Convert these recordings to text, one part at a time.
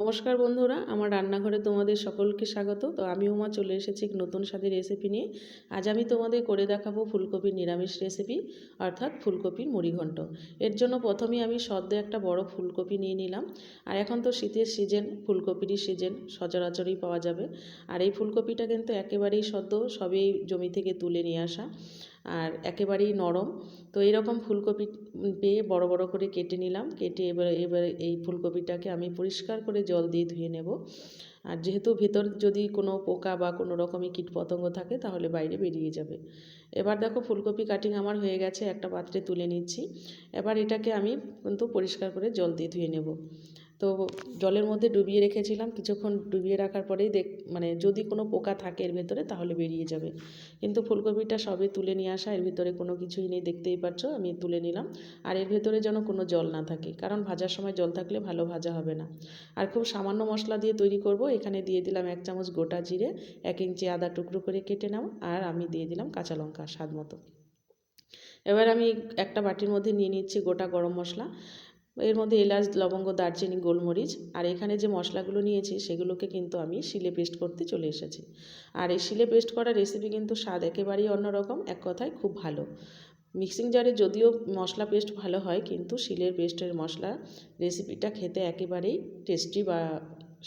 নমস্কার বন্ধুরা, আমার রান্নাঘরে তোমাদের সকলকে স্বাগত। তো আমি উমা চলে এসেছি এক নতুন স্বাদের রেসিপি নিয়ে। আজ আমি তোমাদের করে দেখাবো ফুলকপির নিরামিষ রেসিপি, অর্থাৎ ফুলকপির মুড়িঘণ্ট। এর জন্য প্রথমেই আমি সদ্য একটা বড় ফুলকপি নিয়ে নিলাম। আর এখন তো শীতের সিজন, ফুলকপিরই সিজন, সচরাচরই পাওয়া যাবে। আর এই ফুলকপিটা কিন্তু একেবারেই সদ্য, সবেই জমি থেকে তুলে নিয়ে আসা আর একেবারেই নরম। তো এইরকম ফুলকপি পেয়ে বড় বড় করে কেটে নিলাম। কেটে এবার এই ফুলকপিটাকে আমি পরিষ্কার করে জল দিয়ে ধুয়ে নেব। আর যেহেতু ভেতর যদি কোনো পোকা বা কোনো রকমই কীটপতঙ্গ থাকে তাহলে বাইরে বেরিয়ে যাবে। এবার দেখো ফুলকপি কাটিং আমার হয়ে গেছে, একটা পাত্রে তুলে নিচ্ছি। এবার এটাকে আমি কিন্তু পরিষ্কার করে জল দিয়ে ধুয়ে নেব। তো জলের মধ্যে ডুবিয়ে রেখেছিলাম, কিছুক্ষণ ডুবিয়ে রাখার পরেই যদি কোনো পোকা থাকে এর ভেতরে তাহলে বেরিয়ে যাবে। কিন্তু ফুলকপিটা সবে তুলে নিয়ে আসা, এর ভিতরে কোনো কিছুই নেই, দেখতেই পাচ্ছ। আমি তুলে নিলাম। আর এর ভেতরে যেন কোনো জল না থাকে, কারণ ভাজার সময় জল থাকলে ভালো ভাজা হবে না। আর খুব সামান্য মশলা দিয়ে তৈরি করব। এখানে দিয়ে দিলাম 1 চামচ গোটা জিরে, 1 ইঞ্চি আদা টুকরো করে কেটে নাও, আর আমি দিয়ে দিলাম কাঁচা লঙ্কা স্বাদ মতো। এবার আমি একটা বাটির মধ্যে নিয়ে নিচ্ছি গোটা গরম মশলা। এর মধ্যে এলাচ, লবঙ্গ, দারচিনি, গোলমরিচ। আর এখানে যে মশলাগুলো নিয়েছি সেগুলোকে কিন্তু আমি শিলে পেস্ট করতে চলে এসেছি। আর এই শিলে পেস্ট করা রেসিপি কিন্তু স্বাদ একেবারেই অন্যরকম, এক কথায় খুব ভালো। মিক্সিং জারে যদিও মশলা পেস্ট ভালো হয়, কিন্তু শিলের পেস্টের মশলা রেসিপিটা খেতে একেবারেই টেস্টি বা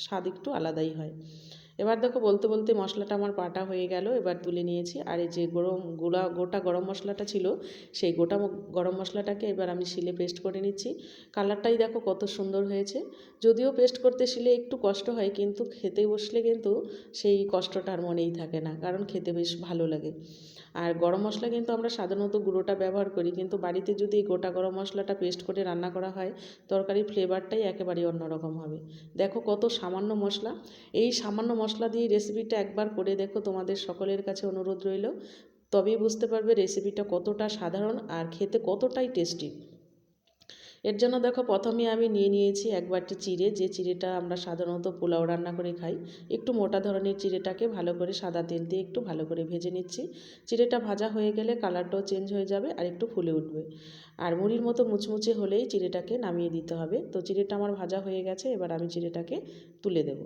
স্বাদ একটু আলাদাই হয়। এবার দেখো বলতে বলতে মশলাটা আমার বাটা হয়ে গেল। এবার তুলে নিয়েছি। আর এই যে গোটা গরম মশলাটা ছিল, সেই গোটা গরম মশলাটাকে এবার আমি শিলে পেস্ট করে নিচ্ছি। কালারটাই দেখো কত সুন্দর হয়েছে। যদিও পেস্ট করতে শিলে একটু কষ্ট হয়, কিন্তু খেতে বসলে কিন্তু সেই কষ্টটা আর মনেই থাকে না, কারণ খেতে বেশ ভালো লাগে। আর গরম মশলা কিন্তু আমরা সাধারণত গুঁড়োটা ব্যবহার করি, কিন্তু বাড়িতে যদি এই গোটা গরম মশলাটা পেস্ট করে রান্না করা হয়, তরকারির ফ্লেভারটাই একেবারেই অন্যরকম হবে। দেখো কত সামান্য মশলা। এই সামান্য মশলা দিয়ে রেসিপিটা একবার করে দেখো, তোমাদের সকলের কাছে অনুরোধ রইল। তবেই বুঝতে পারবে রেসিপিটা কতটা সাধারণ আর খেতে কতটাই টেস্টি। এর জন্য দেখো প্রথমে আমি নিয়ে নিয়েছি 1 বাটি চিড়ে, যে চিড়েটা আমরা সাধারণত পোলাও রান্না করে খাই। একটু মোটা ধরনের চিড়েটাকে ভালো করে সাদা তেল দিয়ে একটু ভালো করে ভেজে নিচ্ছি। চিড়েটা ভাজা হয়ে গেলে কালারটাও চেঞ্জ হয়ে যাবে আর একটু ফুলে উঠবে। আর মুড়ির মতো মুচমুচে হলেই চিড়েটাকে নামিয়ে দিতে হবে। তো চিড়েটা আমার ভাজা হয়ে গেছে, এবার আমি চিড়েটাকে তুলে দেব।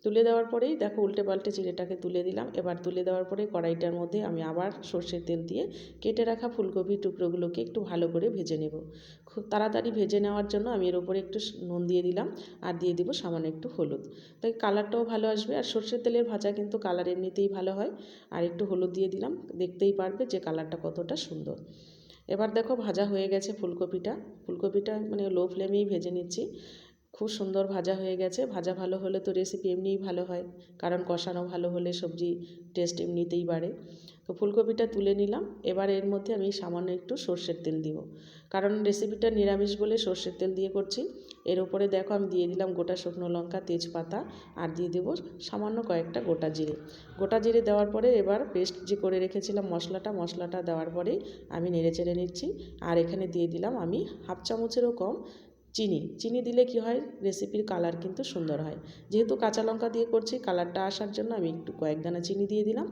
তুলে দেওয়ার পরেই দেখো উল্টে পাল্টে চিড়েটাকে তুলে দিলাম। এবার তুলে দেওয়ার পরে কড়াইটার মধ্যে আমি আবার সর্ষের তেল দিয়ে কেটে রাখা ফুলকপির টুকরোগুলোকে একটু ভালো করে ভেজে নেব। খুব তাড়াতাড়ি ভেজে নেওয়ার জন্য আমি এর উপরে একটু নুন দিয়ে দিলাম, আর দিয়ে দিব সামান্য একটু হলুদ। তাই কালারটাও ভালো আসবে। আর সর্ষের তেলের ভাজা কিন্তু কালার এমনিতেই ভালো হয়। আর একটু হলুদ দিয়ে দিলাম, দেখতেই পারবে যে কালারটা কতটা সুন্দর। এবার দেখো ভাজা হয়ে গেছে ফুলকপিটা লো ফ্লেমেই ভেজে নিচ্ছি। খুব সুন্দর ভাজা হয়ে গেছে। ভাজা ভালো হলে তো রেসিপি এমনিই ভালো হয়, কারণ কষানো ভালো হলে সবজি টেস্ট এমনিতেই বাড়ে। তো ফুলকপিটা তুলে নিলাম। এবার এর মধ্যে আমি সামান্য একটু সর্ষের তেল দিব, কারণ রেসিপিটা নিরামিষ বলে সর্ষের তেল দিয়ে করছি। এর উপরে দেখো আমি দিয়ে দিলাম গোটা শুকনো লঙ্কা, তেজপাতা, আর দিয়ে দেবো সামান্য কয়েকটা গোটা জিরে দেওয়ার পরে এবার পেস্ট যে করে রেখেছিলাম মশলাটা দেওয়ার পরেই আমি নেড়ে চেড়ে নিচ্ছি। আর এখানে দিয়ে দিলাম আমি 1/2 চামচেরও কম চিনি দিলে কি হয়, রেসিপির কালার কিন্তু সুন্দর হয়। যেহেতু কাঁচা লঙ্কা দিয়ে করছি, কালারটা আসার জন্য আমি একটু কয়েক দানা চিনি দিয়ে দিলাম।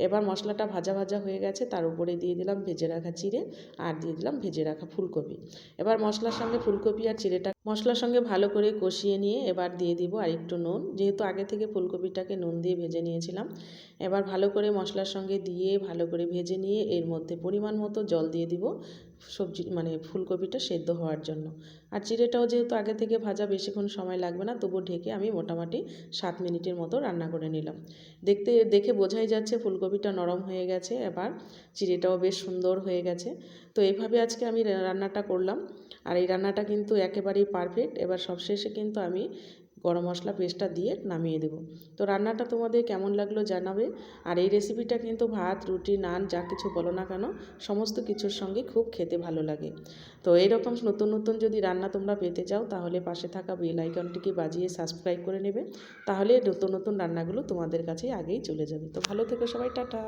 এবার মশলাটা ভাজা ভাজা হয়ে গেছে, তার উপরে দিয়ে দিলাম ভেজে রাখা চিড়ে, আর দিয়ে দিলাম ভেজে রাখা ফুলকপি। এবার মশলার সঙ্গে ফুলকপি আর চিড়েটা মশলার সঙ্গে ভালো করে কষিয়ে নিয়ে এবার দিয়ে দিব আর একটু নুন, যেহেতু আগে থেকে ফুলকপিটাকে নুন দিয়ে ভেজে নিয়েছিলাম। এবার ভালো করে মশলার সঙ্গে দিয়ে ভালো করে ভেজে নিয়ে এর মধ্যে পরিমাণ মতো জল দিয়ে দিব, ফুলকপিটা সেদ্ধ হওয়ার জন্য। আর চিড়েটাও যেহেতু আগে থেকে ভাজা, বেশিক্ষণ সময় লাগবে না, তবু ঢেকে আমি মোটামুটি 7 মিনিটের মতো রান্না করে নিলাম। দেখে বোঝাই যাচ্ছে ফুলকপিটা নরম হয়ে গেছে, এবার চিড়েটাও বেশ সুন্দর হয়ে গেছে। তো এইভাবে আজকে আমি রান্নাটা করলাম। আর এই রান্নাটা কিন্তু একেবারেই পারফেক্ট। এবার সবশেষে কিন্তু আমি গরম মশলা পেস্টটা দিয়ে নামিয়ে দেব। তো রান্নাটা তোমাদের কেমন লাগলো জানাবে। আর এই রেসিপিটা কিন্তু ভাত, রুটি, নান যা কিছু বলো না কেন, সমস্ত কিছুর সঙ্গে খুব খেতে ভালো লাগে। তো এইরকম নতুন নতুন যদি রান্না তোমরা পেতে চাও, তাহলে পাশে থাকা বেল আইকনটিকে বাজিয়ে সাবস্ক্রাইব করে নেবে। তাহলে নতুন নতুন রান্নাগুলো তোমাদের কাছে আগেই চলে যাবে। তো ভালো থেকো সবাই, টাটা।